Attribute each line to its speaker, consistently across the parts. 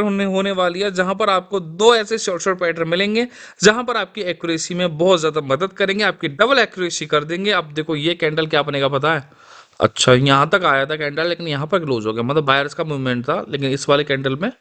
Speaker 1: होने वाली है, जहां पर आपको दो ऐसे शॉर्ट शॉर्ट पैटर्न मिलेंगे जहां पर आपकी एक्यूरेसी में बहुत ज्यादा मदद करेंगे, आपकी डबल एक्यूरेसी कर देंगे। अब देखो ये कैंडल क्या बनेगा पता है? अच्छा, यहां तक आया था कैंडल, लेकिन यहां पर क्लोज हो गया, मतलब बायर्स का मूवमेंट था, लेकिन इस वाले कैंडल में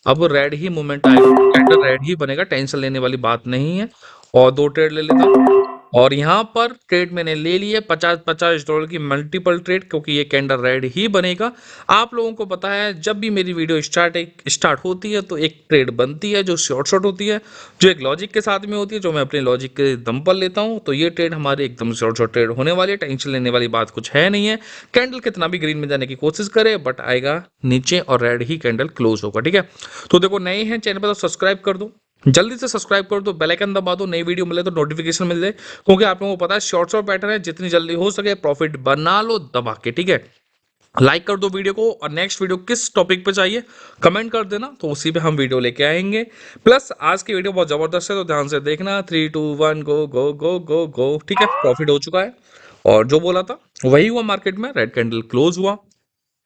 Speaker 1: अब रेड ही मूवमेंट आएगा, कैंडल रेड ही बनेगा, टेंशन लेने वाली बात नहीं है। और दो ट्रेड ले लेता हूं, और यहाँ पर ट्रेड मैंने ले लिए $50 की मल्टीपल ट्रेड, क्योंकि ये कैंडल रेड ही बनेगा। आप लोगों को पता है जब भी मेरी वीडियो स्टार्ट होती है तो एक ट्रेड बनती है जो शॉर्ट शॉर्ट होती है, जो एक लॉजिक के साथ में होती है, जो मैं अपने लॉजिक के दम पर लेता हूँ। तो ये ट्रेड हमारी एकदम शॉर्ट शॉर्ट ट्रेड होने वाली है, टेंशन लेने वाली बात कुछ है नहीं है। कैंडल कितना भी ग्रीन में जाने की कोशिश करे बट आएगा नीचे, और रेड ही कैंडल क्लोज होगा, ठीक है। तो देखो, नए हैं चैनल पर तो सब्सक्राइब कर दो, जल्दी से सब्सक्राइब कर दो, बेल आइकन दबा दो, नई वीडियो मिले तो नोटिफिकेशन मिल जाए, क्योंकि आप लोगों को पता है शॉर्ट शॉर्ट पैटर्न है, जितनी जल्दी हो सके प्रॉफिट बना लो दबा के, ठीक है। लाइक कर दो वीडियो को, और नेक्स्ट वीडियो किस टॉपिक पे चाहिए कमेंट कर देना, तो उसी पे हम वीडियो लेके आएंगे। प्लस आज की वीडियो बहुत जबरदस्त है, तो ध्यान से देखना। 3 2 1 गो गो गो गो गो, ठीक है। प्रॉफिट हो चुका है, और जो बोला था वही हुआ, मार्केट में रेड कैंडल क्लोज हुआ।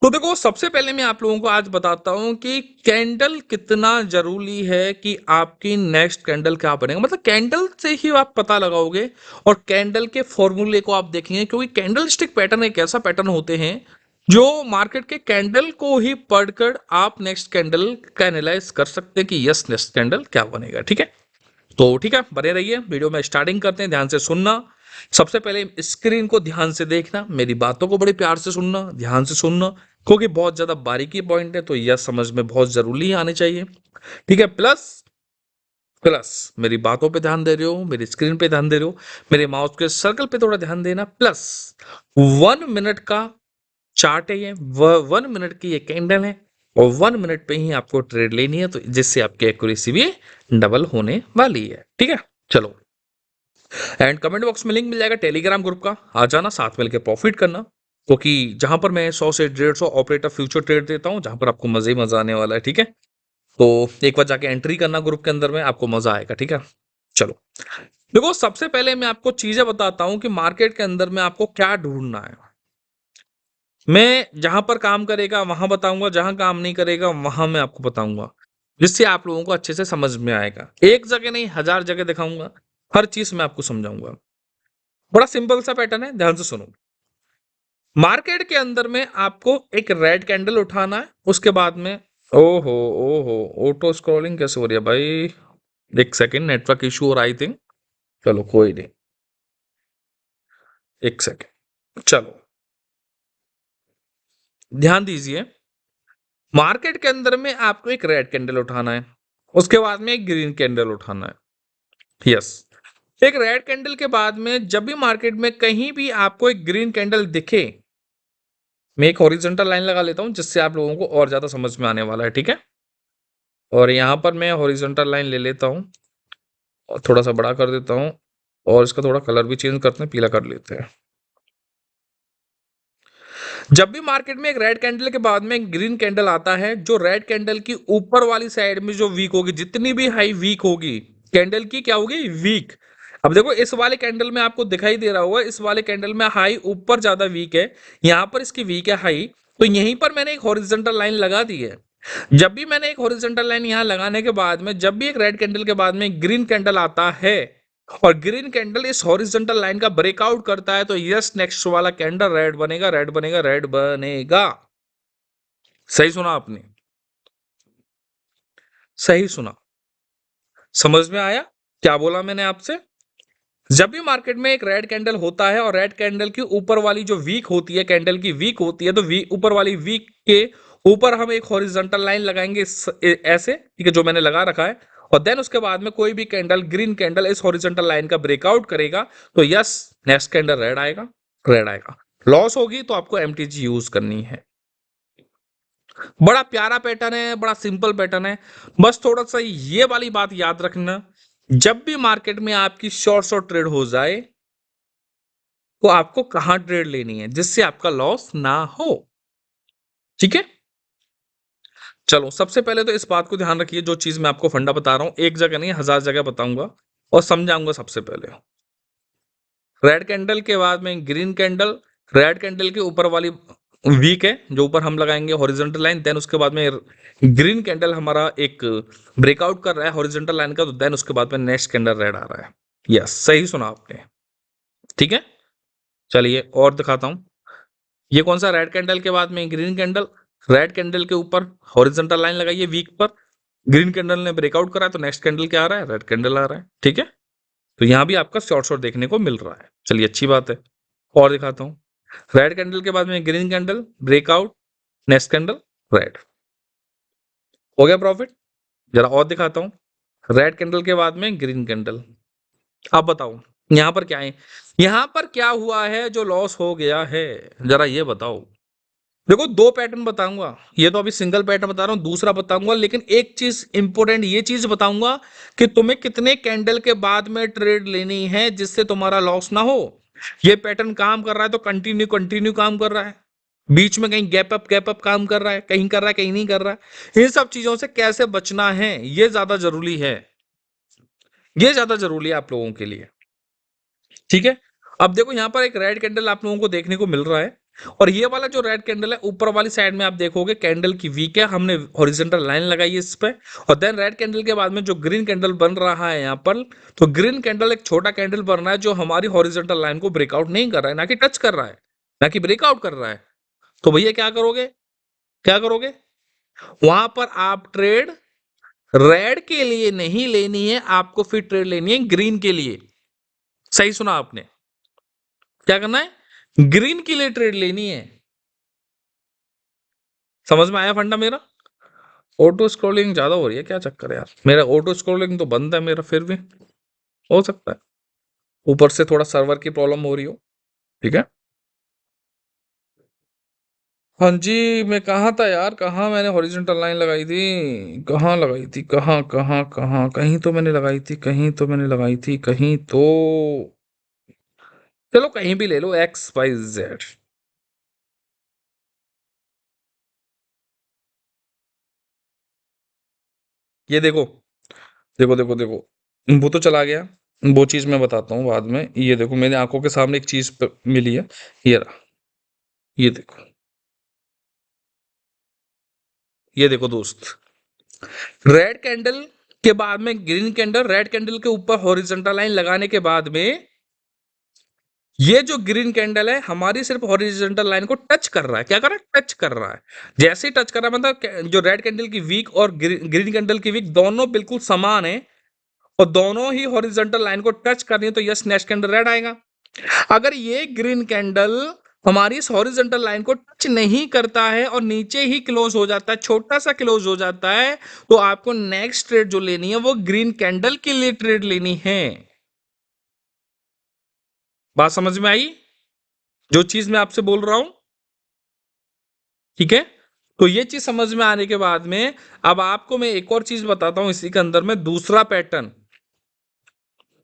Speaker 1: तो देखो, सबसे पहले मैं आप लोगों को आज बताता हूं कि कैंडल कितना जरूरी है कि आपकी नेक्स्ट कैंडल क्या बनेगा, मतलब कैंडल से ही आप पता लगाओगे, और कैंडल के फॉर्मूले को आप देखेंगे, क्योंकि कैंडल स्टिक पैटर्न एक ऐसा पैटर्न होते हैं जो मार्केट के कैंडल को ही पढ़कर आप नेक्स्ट कैंडल का एनालाइज कर सकते हैं कि यस नेक्स्ट कैंडल क्या बनेगा, ठीक है। तो ठीक है, बने रहिए, वीडियो में स्टार्टिंग करते हैं, ध्यान से सुनना। सबसे पहले स्क्रीन को ध्यान से देखना, मेरी बातों को बड़े प्यार से सुनना, ध्यान से सुनना, क्योंकि बहुत ज्यादा बारीकी पॉइंट है, तो यह समझ में बहुत जरूरी आने चाहिए, ठीक है। प्लस प्लस मेरी बातों पे ध्यान दे रहे हो, मेरी स्क्रीन पे ध्यान दे रहे हो, मेरे माउस के सर्कल पे थोड़ा ध्यान देना। प्लस 1 मिनट का चार्ट है ये, 1 मिनट की ये कैंडल है, और 1 मिनट पे ही आपको ट्रेड लेनी है, तो जिससे आपकी एक्यूरेसी भी डबल होने वाली है, ठीक है। चलो, एंड कमेंट बॉक्स में लिंक मिल जाएगा टेलीग्राम ग्रुप का, आ जाना, साथ मिलकर प्रॉफिट करना, क्योंकि जहां पर मैं 100 से 150 ऑपरेटर फ्यूचर ट्रेड देता हूं, जहां पर आपको मजे ही मजा आने वाला है, ठीक है। तो एक बार जाके एंट्री करना ग्रुप के अंदर में, आपको मजा आएगा, ठीक है। चलो, देखो, सबसे पहले मैं आपको चीजें बताता हूं कि मार्केट के अंदर में आपको क्या ढूंढना है। मैं जहां पर काम करेगा वहां बताऊंगा, जहां काम नहीं करेगा वहां मैं आपको बताऊंगा, जिससे आप लोगों को अच्छे से समझ में आएगा। एक जगह नहीं, 1000 जगह दिखाऊंगा, हर चीज मैं आपको समझाऊंगा। बड़ा सिंपल सा पैटर्न है, ध्यान से सुनो। मार्केट के अंदर में आपको एक रेड कैंडल उठाना है, उसके बाद में ओहो ओहो, ऑटो स्क्रॉलिंग कैसे हो रही है भाई? एक सेकेंड, नेटवर्क इशू और आई थिंक, चलो कोई नहीं, एक सेकेंड, चलो ध्यान दीजिए। मार्केट के अंदर में आपको एक रेड कैंडल उठाना है, उसके बाद में एक ग्रीन कैंडल उठाना है, यस। एक रेड कैंडल के बाद में जब भी मार्केट में कहीं भी आपको एक ग्रीन कैंडल दिखे, मैं एक हॉरिजॉन्टल लाइन लगा लेता हूं, जिससे आप लोगों को और ज्यादा समझ में आने वाला है, ठीक है। और यहां पर मैं हॉरिजॉन्टल लाइन ले लेता हूं, और थोड़ा सा बड़ा कर देता हूं, और इसका थोड़ा कलर भी चेंज करते हैं, पीला कर लेते हैं। जब भी मार्केट में एक रेड कैंडल के बाद में एक ग्रीन कैंडल आता है, जो रेड कैंडल की ऊपर वाली साइड में जो वीक होगी, जितनी भी हाई वीक होगी कैंडल की, क्या होगी? वीक। अब देखो, इस वाले कैंडल में आपको दिखाई दे रहा होगा, इस वाले कैंडल में हाई ऊपर ज्यादा वीक है, यहां पर इसकी वीक है हाई, तो यहीं पर मैंने एक हॉरिजॉन्टल लाइन लगा दी है। जब भी मैंने एक हॉरिजॉन्टल लाइन यहां लगाने के बाद में, जब भी एक रेड कैंडल के बाद में ग्रीन कैंडल आता है, और ग्रीन कैंडल इस हॉरिजॉन्टल लाइन का ब्रेकआउट करता है, तो यस नेक्स्ट वाला कैंडल रेड बनेगा, रेड बनेगा, रेड बनेगा। सही सुना आपने, सही सुना, समझ में आया क्या बोला मैंने आपसे? जब भी मार्केट में एक रेड कैंडल होता है, और रेड कैंडल की ऊपर वाली जो वीक होती है, कैंडल की वीक होती है, तो ऊपर वाली वीक के ऊपर हम एक हॉरिजॉन्टल लाइन लगाएंगे, ऐसे, ठीक है, जो मैंने लगा रखा है। और देन उसके बाद में कोई भी कैंडल, ग्रीन कैंडल इस हॉरिजॉन्टल लाइन का ब्रेकआउट करेगा, तो यस नेक्स्ट कैंडल रेड आएगा, रेड आएगा। लॉस होगी तो आपको एमटीजी यूज करनी है। बड़ा प्यारा पैटर्न है, बड़ा सिंपल पैटर्न है, बस थोड़ा सा ये वाली बात याद रखना, जब भी मार्केट में आपकी शॉर्ट शॉर्ट ट्रेड हो जाए, तो आपको कहां ट्रेड लेनी है जिससे आपका लॉस ना हो, ठीक है। चलो, सबसे पहले तो इस बात को ध्यान रखिए, जो चीज मैं आपको फंडा बता रहा हूं, एक जगह नहीं 1000 जगह बताऊंगा और समझाऊंगा। सबसे पहले रेड कैंडल के बाद में ग्रीन कैंडल, रेड कैंडल के ऊपर वाली वीक है, जो ऊपर हम लगाएंगे हॉरिजॉन्टल लाइन, देन उसके बाद में ग्रीन कैंडल हमारा एक ब्रेकआउट कर रहा है हॉरिजॉन्टल लाइन का, तो देन उसके बाद में नेक्स्ट कैंडल रेड आ रहा है। यस, सही सुना आपने। ठीक है, चलिए और दिखाता हूं। ये कौन सा, रेड कैंडल के बाद में ग्रीन कैंडल, रेड कैंडल के ऊपर हॉरिजॉन्टल लाइन लगाइए वीक पर, ग्रीन कैंडल ने ब्रेकआउट करा है, तो नेक्स्ट कैंडल क्या आ रहा है, रेड कैंडल आ रहा है। ठीक है, तो यहां भी आपका शॉर्ट शॉर्ट देखने को मिल रहा है। चलिए अच्छी बात है, और दिखाता हूँ। रेड कैंडल के बाद में green candle breakout, next candle red, हो गया प्रॉफिट। जरा और दिखाता हूँ। रेड कैंडल के बाद में ग्रीन कैंडल, अब बताओ यहां पर क्या है, यहां पर क्या हुआ है जो लॉस हो गया है, जरा ये बताओ। देखो दो पैटर्न बताऊंगा, ये तो अभी सिंगल पैटर्न बता रहा हूं, दूसरा बताऊंगा, लेकिन एक चीज इंपॉर्टेंट ये चीज बताऊंगा कि तुम्हें कितने कैंडल के बाद में ट्रेड लेनी है जिससे तुम्हारा लॉस ना हो। ये पैटर्न काम कर रहा है तो कंटिन्यू कंटिन्यू काम कर रहा है, बीच में कहीं गैप अप काम कर रहा है, कहीं कर रहा है कहीं नहीं कर रहा है, इन सब चीजों से कैसे बचना है ये ज्यादा जरूरी है, ये ज्यादा जरूरी है आप लोगों के लिए। ठीक है, अब देखो यहां पर एक रेड कैंडल आप लोगों को देखने को मिल रहा है, और ये वाला जो रेड कैंडल है ऊपर वाली साइड में आप देखोगे कैंडल की वीक है, हमने हॉरिजॉन्टल लाइन लगाई है इस पे, और देन रेड कैंडल के बाद में जो ग्रीन कैंडल बन रहा है यहाँ पर, तो ग्रीन कैंडल एक छोटा कैंडल बन रहा है जो हमारी हॉरिजॉन्टल लाइन को ब्रेकआउट नहीं कर रहा है, ना कि टच कर रहा है, ना कि ब्रेकआउट कर रहा है। तो भैया क्या करोगे, क्या करोगे, वहां पर आप ट्रेड रेड के लिए नहीं लेनी है, आपको फिर ट्रेड लेनी है ग्रीन के लिए। सही सुना आपने, क्या करना है, ग्रीन के लिए ट्रेड लेनी है। समझ में आया फंडा मेरा। ऑटो स्क्रॉलिंग ज्यादा हो रही है, क्या चक्कर है यार, मेरा ऑटो स्क्रॉलिंग तो बंद है मेरा, फिर भी हो सकता है ऊपर से थोड़ा सर्वर की प्रॉब्लम हो रही हो। ठीक है, हाँ जी, मैं कहाँ था यार, कहाँ मैंने हॉरिजॉन्टल लाइन लगाई थी, कहाँ लगाई थी, कहाँ कहाँ कहाँ, कहीं तो मैंने लगाई थी, कहीं तो मैंने लगाई थी, कहीं तो, चलो कहीं भी ले लो, एक्स वाई जेड। ये देखो, देखो देखो देखो, वो तो चला गया, वो चीज मैं बताता हूँ बाद में। ये देखो मेरी आंखों के सामने एक चीज मिली है, ये रहा, ये देखो, ये देखो दोस्त, रेड कैंडल के बाद में ग्रीन कैंडल, रेड कैंडल के ऊपर हॉरिजॉन्टल लाइन लगाने के बाद में ये जो ग्रीन कैंडल है हमारी सिर्फ हॉरिजॉन्टल लाइन को टच कर रहा है, क्या कर रहा है, टच कर रहा है। जैसे ही टच कर रहा है मतलब जो रेड कैंडल की वीक और ग्रीन कैंडल की वीक दोनों बिल्कुल समान है, और दोनों ही हॉरिजॉन्टल लाइन को टच कर रही है, तो यस नेक्स्ट कैंडल रेड आएगा। अगर ये ग्रीन कैंडल हमारी इस हॉरिजॉन्टल लाइन को टच नहीं करता है और नीचे ही क्लोज हो जाता है, छोटा सा क्लोज हो जाता है, तो आपको नेक्स्ट ट्रेड जो लेनी है वो ग्रीन कैंडल के लिए ट्रेड लेनी है। बात समझ में आई, जो चीज मैं आपसे बोल रहा हूं। ठीक है, तो ये चीज समझ में आने के बाद में अब आपको मैं एक और चीज बताता हूं इसी के अंदर में, दूसरा पैटर्न,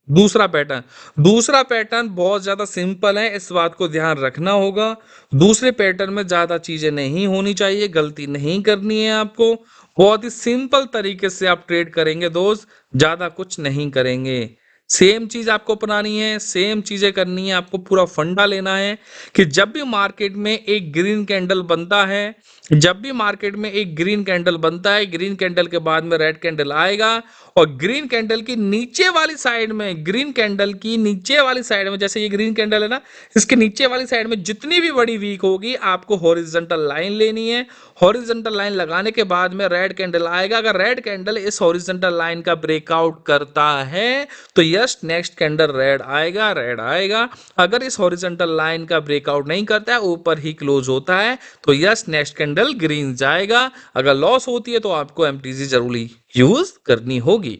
Speaker 1: दूसरा पैटर्न, दूसरा पैटर्न बहुत ज्यादा सिंपल है, इस बात को ध्यान रखना होगा। दूसरे पैटर्न में ज्यादा चीजें नहीं होनी चाहिए, गलती नहीं करनी है आपको, बहुत ही सिंपल तरीके से आप ट्रेड करेंगे दोस्त, ज्यादा कुछ नहीं करेंगे। सेम चीज आपको अपनानी है, सेम चीजें करनी है, आपको पूरा फंडा लेना है कि जब भी मार्केट में एक ग्रीन कैंडल बनता है, जब भी मार्केट में एक ग्रीन कैंडल बनता है, ग्रीन कैंडल के बाद में रेड कैंडल आएगा, और ग्रीन कैंडल की नीचे वाली साइड में, ग्रीन कैंडल की नीचे वाली साइड में, जैसे ये ग्रीन कैंडल है ना, इसके नीचे वाली साइड में जितनी भी बड़ी वीक होगी आपको हॉरिजॉन्टल लाइन लेनी है। हॉरिजॉन्टल लाइन लगाने के बाद में रेड कैंडल आएगा, अगर रेड कैंडल इस हॉरिजॉन्टल लाइन का ब्रेकआउट करता है तो यस नेक्स्ट कैंडल रेड आएगा, रेड आएगा। अगर इस हॉरिजॉन्टल लाइन का ब्रेकआउट नहीं करता है, ऊपर ही क्लोज होता है, तो यस नेक्स्ट कैंडल ग्रीन जाएगा। अगर लॉस होती है तो आपको एमटीसी जरूरी यूज करनी होगी।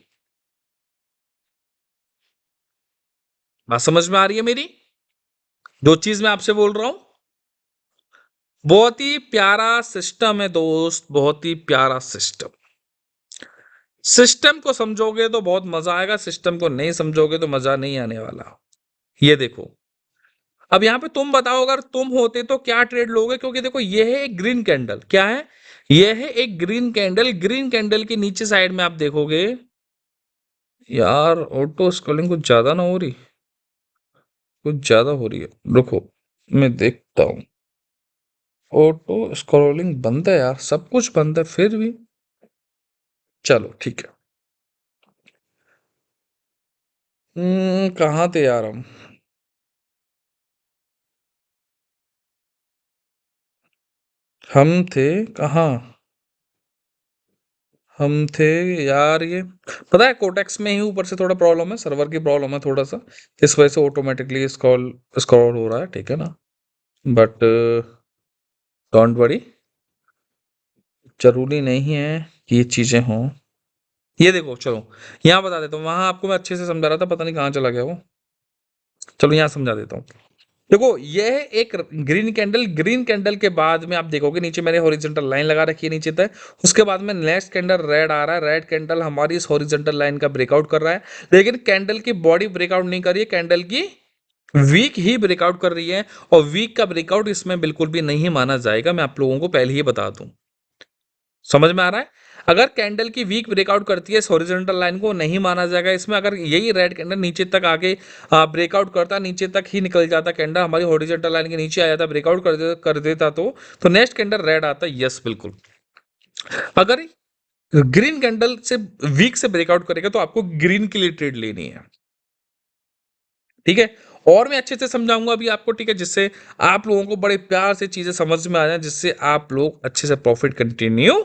Speaker 1: बात समझ में आ रही है मेरी, जो चीज मैं आपसे बोल रहा हूं। बहुत ही प्यारा सिस्टम है दोस्त, बहुत ही प्यारा सिस्टम। सिस्टम को समझोगे तो बहुत मजा आएगा, सिस्टम को नहीं समझोगे तो मजा नहीं आने वाला। ये देखो, अब यहां पे तुम बताओ अगर तुम होते तो क्या ट्रेड लोगे, क्योंकि देखो ये है एक ग्रीन कैंडल, क्या है, ये है एक ग्रीन कैंडल, ग्रीन कैंडल के नीचे साइड में आप देखोगे, यार ऑटो स्कॉलिंग कुछ ज्यादा ना हो रही, कुछ ज्यादा हो रही है, रुको मैं देखता हूँ। ऑटो स्क्रॉलिंग बंद है यार, सब कुछ बंद है फिर भी। चलो ठीक है। कहाँ थे यार हम? हम थे कहाँ? हम थे यार, ये पता है कोटेक्स में ही ऊपर से थोड़ा प्रॉब्लम है, सर्वर की प्रॉब्लम है थोड़ा सा, इस वजह से ऑटोमेटिकली स्क्रॉल स्क्रॉल हो रहा है, ठीक है ना। बट डोंट वरी, जरूरी नहीं है कि ये चीजें हों। ये देखो चलो, यहाँ बता देता हूँ, वहां आपको मैं अच्छे से समझा रहा था, पता नहीं कहाँ चला गया वो। चलो यहाँ समझा देता हूँ। देखो ये है एक ग्रीन कैंडल, ग्रीन कैंडल के बाद में आप देखोगे नीचे मैंने हॉरिजॉन्टल लाइन लगा रखी है नीचे तक, उसके बाद में नेक्स्ट कैंडल रेड आ रहा है, रेड कैंडल हमारी इस हॉरिजॉन्टल लाइन का ब्रेकआउट कर रहा है, लेकिन कैंडल की बॉडी ब्रेकआउट नहीं कर रही है, कैंडल की वीक ही ब्रेकआउट कर रही है, और वीक का ब्रेकआउट इसमें बिल्कुल भी नहीं माना जाएगा, मैं आप लोगों को पहले ही बता दूं। समझ में आ रहा है? अगर कैंडल की वीक ब्रेकआउट करती है इस हॉरिजॉन्टल लाइन को नहीं माना जाएगा इसमें, अगर यही रेड कैंडल नीचे तक आके ब्रेकआउट करता, नीचे तक ही निकल जाता कैंडल, हमारी हॉरिजॉन्टल लाइन के नीचे आ जाता, ब्रेकआउट कर देता, तो नेक्स्ट कैंडल रेड आता, यस बिल्कुल। अगर ग्रीन कैंडल से वीक से ब्रेकआउट करेगा तो आपको ग्रीन के लिए ट्रेड लेनी है, ठीक है। और मैं अच्छे से समझाऊंगा अभी आपको, ठीक है, जिससे आप लोगों को बड़े प्यार से चीजें समझ में आ जाए, जिससे आप लोग अच्छे से प्रॉफिट कंटिन्यू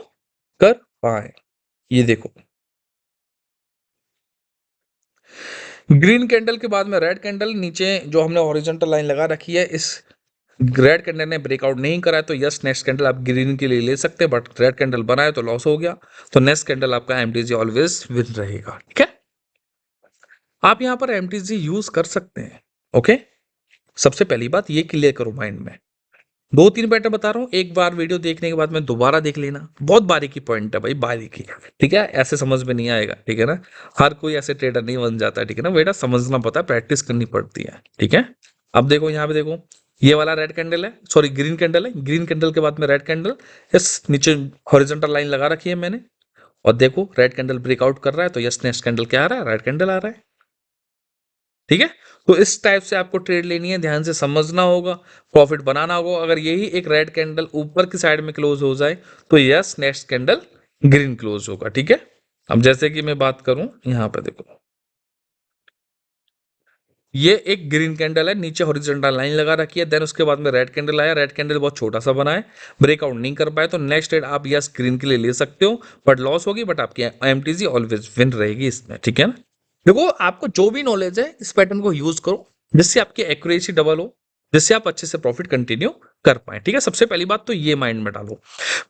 Speaker 1: कर पाए। ये देखो, ग्रीन कैंडल के बाद में रेड कैंडल, नीचे जो हमने हॉरिजॉन्टल लाइन लगा रखी है, इस रेड कैंडल ने ब्रेकआउट नहीं करा है तो यस नेक्स्ट कैंडल आप ग्रीन के लिए ले सकते हैं, बट रेड कैंडल बनाए तो लॉस हो गया, तो नेक्स्ट कैंडल आपका एमटीजी ऑलवेज विन रहेगा, ठीक है। आप यहां पर एमटीजी यूज कर सकते हैं, ओके। सबसे पहली बात ये क्लियर करो माइंड में, दो तीन पैटर्न बता रहा हूँ, एक बार वीडियो देखने के बाद में दोबारा देख लेना, बहुत बारीकी पॉइंट है भाई, बारीकी, ठीक है, ऐसे समझ में नहीं आएगा, ठीक है ना। हर कोई ऐसे ट्रेडर नहीं बन जाता है, ठीक है ना बेटा, समझना पता है, प्रैक्टिस करनी पड़ती है, ठीक है। अब देखो यहाँ पे देखो, ये वाला रेड कैंडल है, सॉरी ग्रीन कैंडल है, ग्रीन कैंडल के बाद में रेड कैंडल, इस नीचे हॉरिजॉन्टल लाइन लगा रखी है मैंने, और देखो रेड कैंडल ब्रेकआउट कर रहा है, तो यस नेक्स्ट कैंडल क्या आ रहा है, रेड कैंडल आ रहा है, ठीक है। तो इस टाइप से आपको ट्रेड लेनी है, ध्यान से समझना होगा, प्रॉफिट बनाना होगा। अगर यही एक रेड कैंडल ऊपर की साइड में क्लोज हो जाए तो yes next candle green close होगा, ठीक है। अब जैसे कि मैं बात करूं, यहां पे देखो, ये एक ग्रीन कैंडल है, नीचे हॉरिजॉन्टल लाइन लगा रखी है, देन उसके बाद में रेड कैंडल आया, रेड कैंडल बहुत छोटा सा बना है, ब्रेकआउट नहीं कर पाए, तो नेक्स्ट ट्रेड आप यस ग्रीन के लिए ले सकते हो, बट लॉस होगी, बट आपकी एमटीजी ऑलवेज विन रहेगी इसमें, ठीक है ना। देखो आपको जो भी नॉलेज है इस पैटर्न को यूज करो, जिससे आपकी एक्यूरेसी डबल हो, जिससे आप अच्छे से प्रॉफिट कंटिन्यू कर पाए, ठीक है। सबसे पहली बात तो ये माइंड में डालो।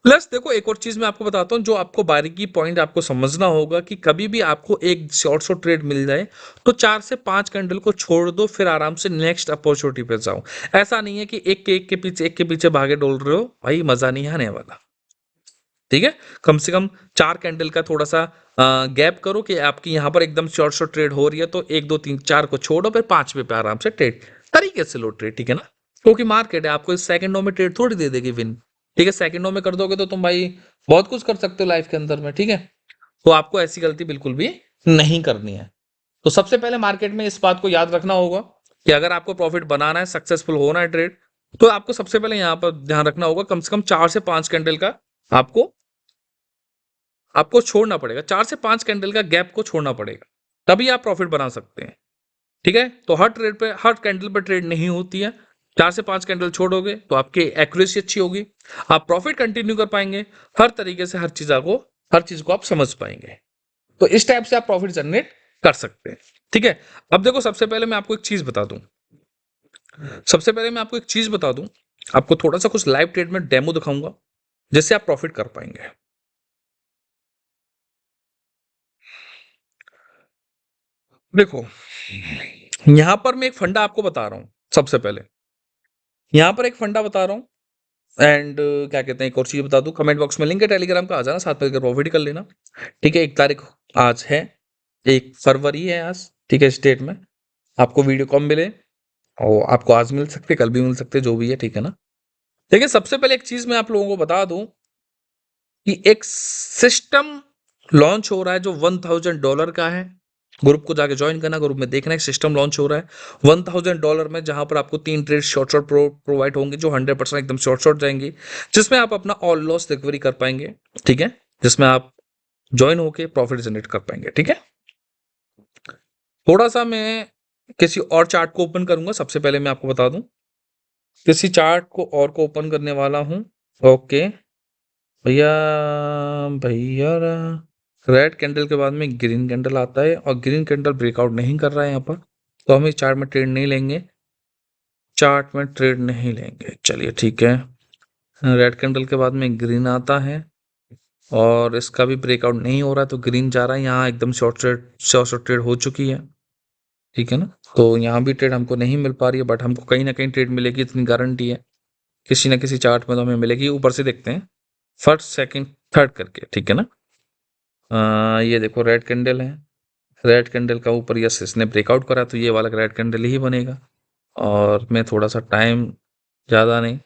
Speaker 1: प्लस देखो एक और चीज मैं आपको बताता हूँ, जो आपको बारीकी पॉइंट आपको समझना होगा, कि कभी भी आपको एक शॉर्ट ट्रेड मिल जाए तो 4 से 5 कैंडल को छोड़ दो, फिर आराम से नेक्स्ट अपॉर्चुनिटी पे जाओ। ऐसा नहीं है कि एक के पीछे भागे डोल रहे हो, भाई मजा नहीं आने वाला, ठीक है। कम से कम 4 कैंडल का थोड़ा सा गैप करो, कि आपकी यहाँ पर एकदम शॉर्ट ट्रेड हो रही है तो 1 2 3 4 को छोड़ो, फिर 5वें पे आराम से ट्रेड तरीके से लो ट्रेड, ठीक है ना। क्योंकि मार्केट है, आपको सेकंडों में ट्रेड थोड़ी दे देगी विन, ठीक है। सेकंडों में कर दोगे तो तुम भाई बहुत कुछ कर सकते हो लाइफ के अंदर में, ठीक है। तो आपको ऐसी गलती बिल्कुल भी नहीं करनी है। तो सबसे पहले मार्केट में इस बात को याद रखना होगा, कि अगर आपको प्रॉफिट बनाना है, सक्सेसफुल होना है ट्रेड, तो आपको सबसे पहले यहाँ पर ध्यान रखना होगा, कम से कम 4 से 5 कैंडल का आपको आपको छोड़ना पड़ेगा, 4 से 5 कैंडल का गैप को छोड़ना पड़ेगा, तभी आप प्रॉफिट बना सकते हैं, ठीक है। तो हर ट्रेड पे, हर कैंडल पे ट्रेड नहीं होती है, 4 से 5 कैंडल छोड़ोगे तो आपकी एक्यूरेसी अच्छी होगी, आप प्रॉफिट कंटिन्यू कर पाएंगे, हर तरीके से हर चीज को आप समझ पाएंगे, तो इस टाइप से आप प्रॉफिट जनरेट कर सकते हैं, ठीक है। अब देखो सबसे पहले मैं आपको एक चीज बता दूं, सबसे पहले मैं आपको एक चीज बता दूं, आपको थोड़ा सा कुछ लाइव ट्रेड में डेमो दिखाऊंगा, जिससे आप प्रॉफिट कर पाएंगे। देखो यहां पर मैं एक फंडा आपको बता रहा हूं, सबसे पहले यहां पर एक फंडा बता रहा हूं, एंड क्या कहते हैं, एक और चीज बता दूं, कमेंट बॉक्स में लिंक है टेलीग्राम का, आ जाना, साथ में प्रॉफिट कर लेना, ठीक है। 1 तारीख आज है, 1 फरवरी है आज, ठीक है। इस डेट में आपको वीडियो कम मिले, और आपको आज मिल सकते, कल भी मिल सकते, जो भी है, ठीक है ना। देखिए सबसे पहले एक चीज मैं आप लोगों को बता दूं, कि एक सिस्टम लॉन्च हो रहा है जो $1000 का है, ग्रुप को जाके ज्वाइन करना, ग्रुप में देखना है सिस्टम लॉन्च हो रहा है $1000 में, जहां पर आपको 3 ट्रेड शॉर्ट शॉर्ट प्रोवाइड होंगे जो 100% एकदम शॉर्ट शॉर्ट जाएंगी, जिसमें आप अपना ऑल लॉस रिकवरी कर पाएंगे। ठीक है, जिसमें आप ज्वाइन होके प्रॉफिट जनरेट कर पाएंगे। ठीक है, थोड़ा सा मैं किसी और चार्ट को ओपन करूंगा। सबसे पहले मैं आपको बता दूं, किसी चार्ट को और को ओपन करने वाला हूं। ओके भैया, भैया रेड कैंडल के बाद में ग्रीन कैंडल आता है और ग्रीन कैंडल ब्रेकआउट नहीं कर रहा है यहाँ पर, तो हम इस चार्ट में ट्रेड नहीं लेंगे, चार्ट में ट्रेड नहीं लेंगे। चलिए ठीक है, रेड कैंडल के बाद में ग्रीन आता है और इसका भी ब्रेकआउट नहीं हो रहा है, तो ग्रीन जा रहा है यहाँ, एकदम शॉर्ट ट्रेड हो चुकी है। ठीक है ना, तो यहाँ भी ट्रेड हमको नहीं मिल पा रही है, बट हमको कहीं ना कहीं ट्रेड मिलेगी, इतनी गारंटी है, किसी ना किसी चार्ट में तो हमें मिलेगी। ऊपर से देखते हैं फर्स्ट सेकंड थर्ड करके। ठीक है ना, ये देखो रेड कैंडल है, रेड कैंडल का ऊपर यस इसने ब्रेकआउट करा, तो ये वाला रेड कैंडल ही बनेगा। और मैं थोड़ा सा टाइम, ज़्यादा नहीं,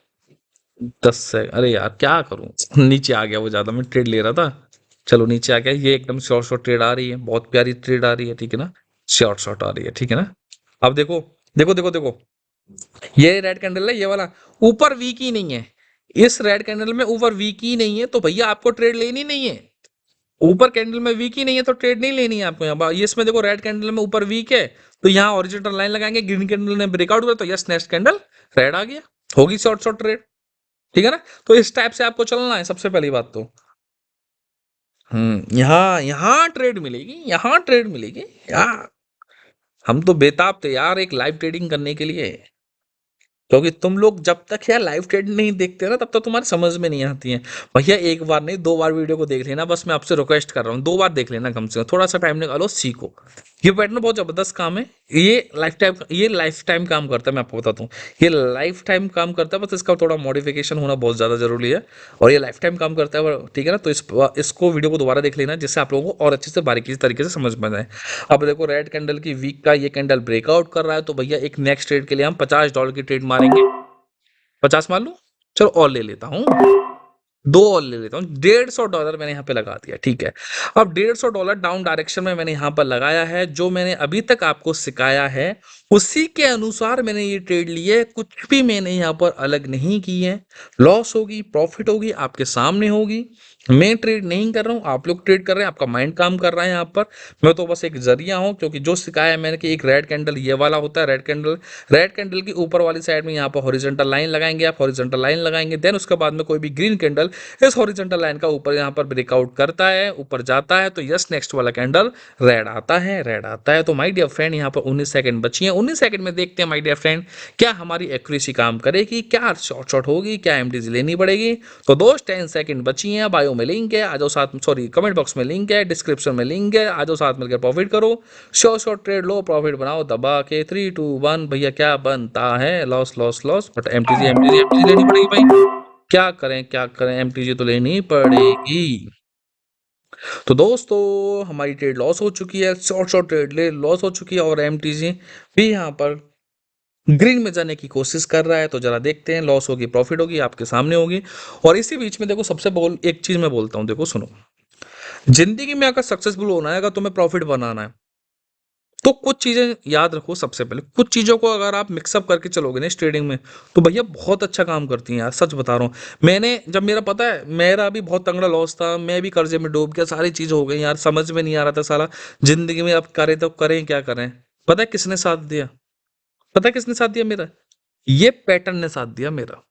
Speaker 1: 10 से, अरे यार क्या करूं, नीचे आ गया वो, ज़्यादा मैं ट्रेड ले रहा था, चलो नीचे आ गया। ये एकदम शॉर्ट शॉर्ट ट्रेड आ रही है, बहुत प्यारी ट्रेड आ रही है। ठीक है ना, शॉर्ट शॉर्ट आ रही है। ठीक है ना, अब देखो देखो देखो देखो, ये रेड कैंडल है, ये वाला ऊपर वीक ही नहीं है, इस रेड कैंडल में ऊपर वीक ही नहीं है, तो भैया आपको ट्रेड लेनी नहीं है। ऊपर कैंडल में वीक ही नहीं है तो ट्रेड नहीं लेनी है आपको। यहाँ ये इसमें देखो रेड कैंडल में ऊपर वीक है, तो यहाँ हॉरिजॉन्टल लाइन लगाएंगे, ग्रीन कैंडल ने ब्रेकआउट किया तो यस नेक्स्ट कैंडल रेड आ गया, होगी शॉर्ट शॉर्ट ट्रेड। ठीक है ना, तो इस टाइप से आपको चलना है सबसे पहली बात तो। यहाँ यहाँ ट्रेड मिलेगी, यहाँ ट्रेड मिलेगी यार, हम तो बेताब थे यार एक लाइव ट्रेडिंग करने के लिए, क्योंकि तुम लोग जब तक यार लाइव ट्रेड नहीं देखते ना, तब तक तुम्हारी समझ में नहीं आती है। भैया एक बार नहीं 2 बार वीडियो को देख लेना, बस मैं आपसे रिक्वेस्ट कर रहा हूँ, 2 बार देख लेना कम से कम, थोड़ा सा टाइम निकालो, सीखो। ये पैटर्न बहुत जबरदस्त काम है, ये लाइफ टाइम काम करता है, मैं आपको बताता हूँ, ये लाइफ टाइम काम करता है, बस इसका थोड़ा मॉडिफिकेशन होना बहुत ज़्यादा जरूरी है, और ये लाइफ टाइम काम करता है। ठीक है ना, तो इसको वीडियो को दोबारा देख लेना, जिससे आप लोगों को और अच्छे से बारीकी तरीके से समझ में आए। अब देखो रेड कैंडल की वीक का ये कैंडल ब्रेकआउट कर रहा है, तो भैया एक नेक्स्ट ट्रेड के लिए हम $50 की ट्रेड मारेंगे। 50 मान लो, चलो और ले लेता हूँ, 150 डॉलर मैंने यहाँ पे लगा दिया। ठीक है, अब $150 डाउन डायरेक्शन में मैंने यहाँ पर लगाया है, जो मैंने अभी तक आपको सिखाया है उसी के अनुसार मैंने ये ट्रेड ली है, कुछ भी मैंने यहाँ पर अलग नहीं की है। लॉस होगी प्रॉफिट होगी आपके सामने होगी, मैं ट्रेड नहीं कर रहा हूँ, आप लोग ट्रेड कर रहे हैं, आपका माइंड काम कर रहा है यहाँ पर, मैं तो बस एक जरिया हूँ। क्योंकि जो सिखाया है मैंने कि एक रेड कैंडल ये वाला होता है, रेड कैंडल की ऊपर वाली साइड में यहाँ पर हॉरिजॉन्टल लाइन लगाएंगे, आप हॉरिजॉन्टल लाइन लगाएंगे, देन उसके बाद में कोई भी ग्रीन कैंडल इस हॉरिजॉन्टल लाइन का ऊपर यहाँ पर ब्रेकआउट करता है, ऊपर जाता है, तो यस नेक्स्ट वाला कैंडल रेड आता है, रेड आता है। तो माय डियर फ्रेंड यहाँ पर 19 सेकंड बची हैं, 19 सेकंड में देखते हैं माय डियर फ्रेंड क्या हमारी एक्यूरेसी काम करेगी, क्या शॉर्ट शॉर्ट होगी, क्या एमटीजी लेनी पड़ेगी। तो दोस्त 10 सेकंड बची हैं, बायो में लिंक है, आ जाओ साथ, सॉरी कमेंट बॉक्स में लिंक है, डिस्क्रिप्शन में लिंक है, आ जाओ साथ मिलकर प्रॉफिट करो, शॉर्ट शॉर्ट ट्रेड लो, प्रॉफिट बनाओ दबा के 3 2 1। भैया क्या बनता है, loss loss loss, but MTG MTG MTG लेनी पड़ेगी भाई, क्या करें क्या करें, एमटीजी तो लेनी पड़ेगी। तो दोस्तों हमारी ट्रेड लॉस हो चुकी है, शॉर्ट शॉर्ट ट्रेड ले लॉस हो चुकी है, और एमटीजी भी यहाँ पर ग्रीन में जाने की कोशिश कर रहा है। तो जरा देखते हैं, लॉस होगी प्रॉफिट होगी आपके सामने होगी। और इसी बीच में देखो सबसे एक चीज मैं बोलता हूँ, देखो सुनो, जिंदगी में अगर सक्सेसफुल होना है, अगर तुम्हें प्रॉफिट बनाना है, तो कुछ चीजें याद रखो। सबसे पहले कुछ चीजों को अगर आप मिक्सअप करके चलोगे ना इस ट्रेडिंग में, तो भैया बहुत अच्छा काम करती हैं यार, सच बता रहा हूँ। मैंने जब, मेरा पता है मेरा भी बहुत तगड़ा लॉस था, मैं भी कर्जे में डूब गया, सारी चीज हो गई यार, समझ में नहीं आ रहा था साला जिंदगी में अब करें तो करें क्या करें। पता है किसने साथ दिया, पता है किसने साथ दिया मेरा, ये पैटर्न ने साथ दिया मेरा।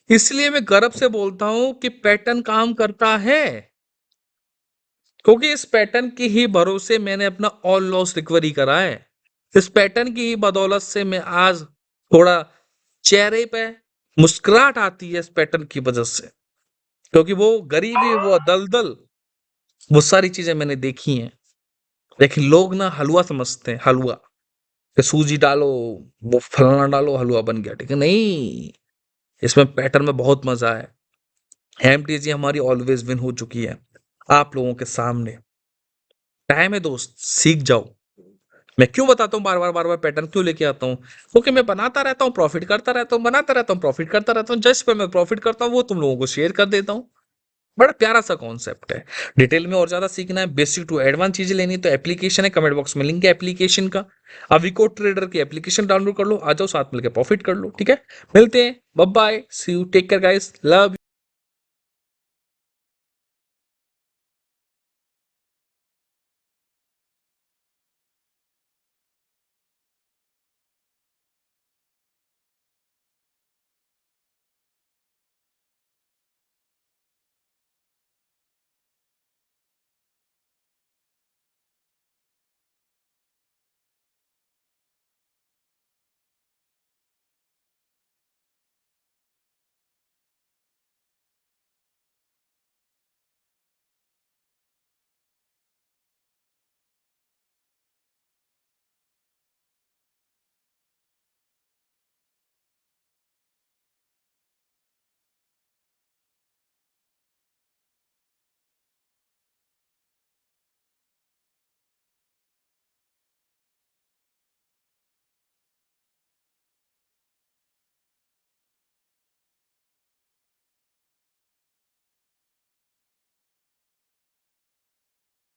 Speaker 1: इसलिए मैं गर्व से बोलता हूं कि पैटर्न काम करता है, क्योंकि इस पैटर्न की ही भरोसे मैंने अपना ऑल लॉस रिकवरी करा है। इस पैटर्न की ही बदौलत से मैं आज थोड़ा चेहरे पे मुस्कुराहट आती है, इस पैटर्न की वजह से, क्योंकि वो गरीबी, वो दलदल, वो सारी चीजें मैंने देखी हैं। लेकिन लोग ना हलवा समझते हैं, हलवा कि सूजी डालो, वो फलाना डालो, हलवा बन गया। ठीक है, नहीं, इसमें पैटर्न में बहुत मजा है। एमटीजी हमारी ऑलवेज विन हो चुकी है आप लोगों के सामने। टाइम है दोस्त, सीख जाओ। मैं क्यों बताता हूँ बार बार पैटर्न क्यों लेके आता हूँ, क्योंकि मैं बनाता रहता हूँ, प्रॉफिट करता रहता हूँ, बनाता रहता हूँ, प्रॉफिट करता रहता हूँ, जस्ट पे मैं प्रॉफिट करता हूँ वो तुम लोगों को शेयर कर देता हूँ। बड़ा प्यारा सा कॉन्सेप्ट है। डिटेल में और ज्यादा सीखना है, बेसिक टू एडवांस चीजें लेनी है तो एप्लीकेशन है, कमेंट बॉक्स में लिंक है एप्लीकेशन का। अविको ट्रेडर की एप्लीकेशन डाउनलोड कर लो, आ जाओ साथ मिलकर प्रॉफिट कर लो, ठीक है। मिलते हैं, bye bye, see you, take care guys, love.